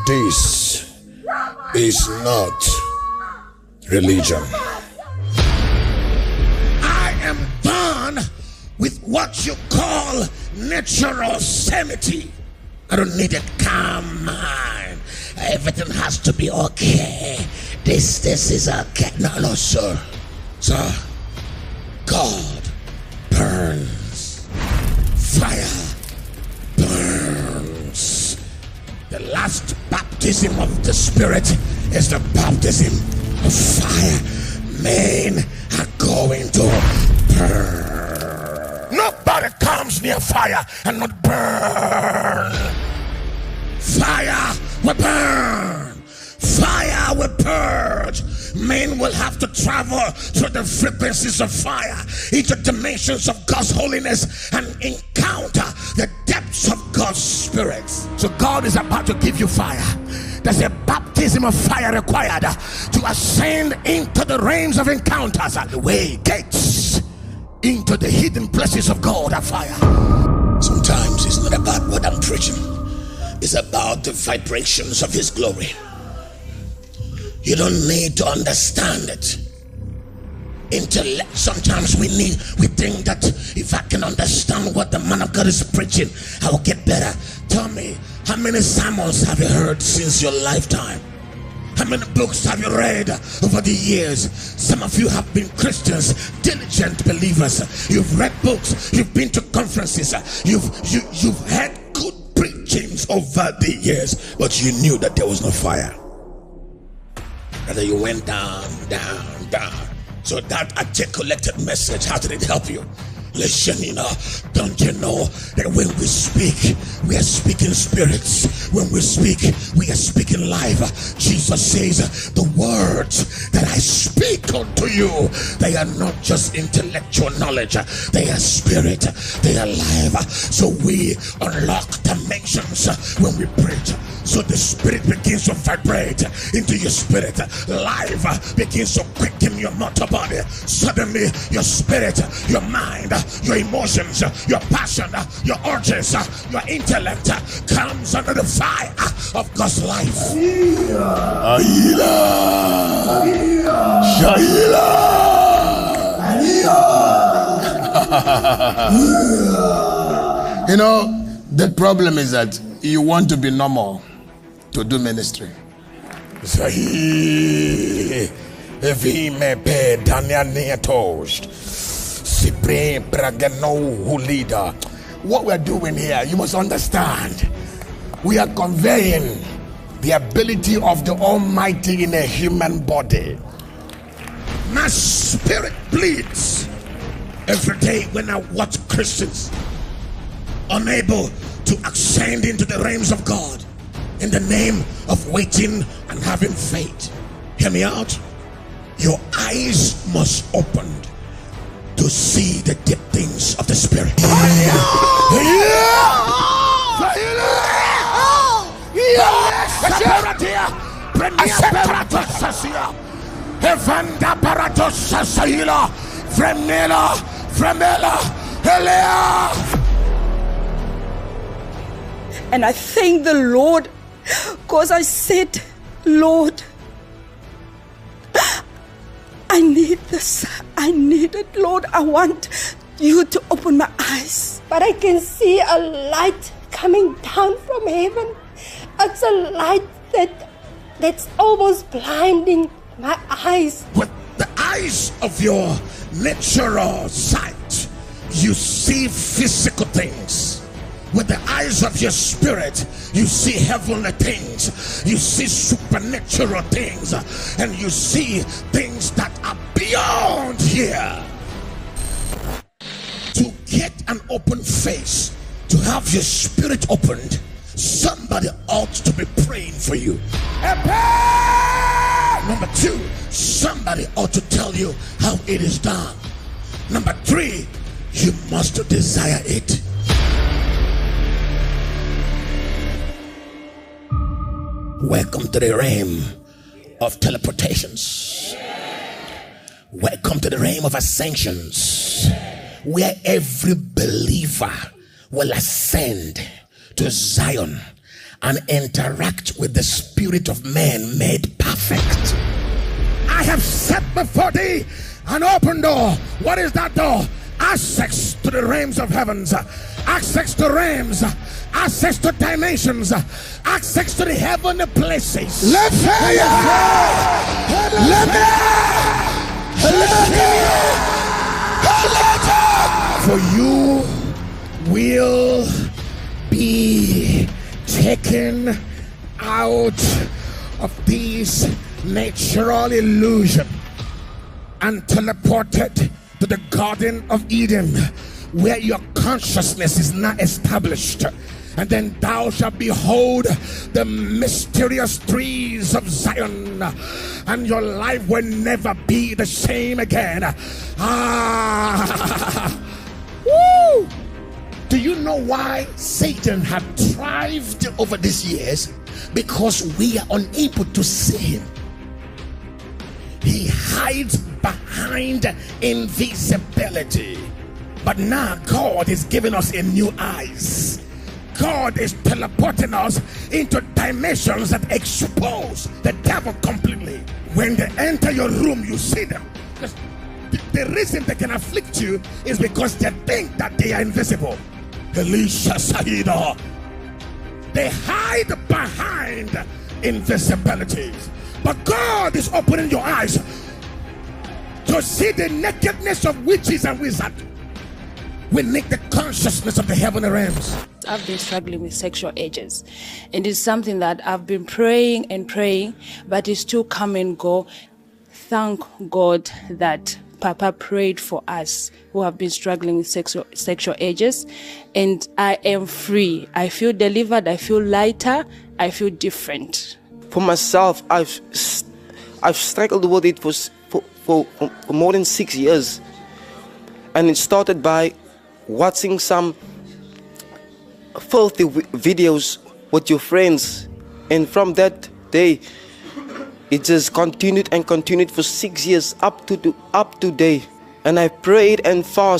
This is not religion. I am done with what you call natural sanity. I don't need a calm mind. Everything has to be okay. This is okay. No, sir. Sir, God burns. Fire burns. The last baptism of the Spirit is the baptism of fire. Men are going to burn. Nobody comes near fire and not burn. Fire will burn. Fire will purge. Men will have to travel through the frequencies of fire into dimensions of God's holiness and encounter the depths of God's Spirit. So God is about to give you fire. There's a baptism of fire required to ascend into the realms of encounters. The way gates into the hidden places of God are fire. Sometimes it's not about what I'm preaching. It's about the vibrations of His glory. You don't need to understand it. Intellect. Sometimes we think that if I can understand what the man of God is preaching, I will get better. Tell me, how many sermons have you heard since your lifetime? How many books have you read over the years? Some of you have been Christians, diligent believers. You've read books, you've been to conferences, you've had good preachings over the years, but you knew that there was no fire. Rather, you went down. So that articulated message, how did it help you? Listen, don't you know that when we speak, we are speaking spirits. When we speak, we are speaking life. Jesus says, the words that I speak unto you, they are not just intellectual knowledge, they are spirit, they are life. So we unlock dimensions when we preach. So the spirit begins to vibrate into your spirit. Life begins to quicken your mortal body. Suddenly your spirit, your mind, your emotions, your passion, your urges, your intellect comes under the fire of God's life. The problem is that you want to be normal to do ministry. If he may pay Daniel Neatost, Cyprien Bragano who leader. What we're doing here, you must understand, we are conveying the ability of the Almighty in a human body. My spirit bleeds every day when I watch Christians unable to ascend into the realms of God in the name of waiting and having faith. Hear me out. Your eyes must open to see the deep things of the Spirit. And I thank the Lord because I said, Lord, I need this. I need it, Lord. I want you to open my eyes. But I can see a light coming down from heaven. It's a light that's almost blinding my eyes. With the eyes of your natural sight, you see physical things. With the eyes of your spirit, you see heavenly things, you see supernatural things, and you see things that are beyond here. To get an open face, to have your spirit opened, somebody ought to be praying for you. Number 2, somebody ought to tell you how it is done. Number 3, you must desire it. Welcome to the realm of teleportations. Welcome to the realm of ascensions, where every believer will ascend to Zion and interact with the spirit of man made perfect. I have set before thee an open door. What is that door? Access to the realms of heavens, access to realms, access to dimensions, access to the heavenly places. Let fire! For you will be taken out of this natural illusion and teleported to the Garden of Eden, where your consciousness is now established. And then thou shalt behold the mysterious trees of Zion, and your life will never be the same again. Woo! Do you know why Satan had thrived over these years? Because we are unable to see him. He hides behind invisibility. But now God is giving us a new eyes. God is teleporting us into dimensions that expose the devil completely. When they enter your room, you see them. Because the reason they can afflict you is because they think that they are invisible. Elisha Saida. They hide behind invisibility. But God is opening your eyes to see the nakedness of witches and wizards. We need the consciousness of the heavenly realms. I've been struggling with sexual urges, and it's something that I've been praying and praying, but it's still come and go. Thank God that Papa prayed for us who have been struggling with sexual urges, and I am free. I feel delivered. I feel lighter. I feel different. For myself, I've struggled with it for more than 6 years, and it started by watching some filthy videos with your friends, and from that day it just continued and continued for 6 years up to today. And I prayed and fasted.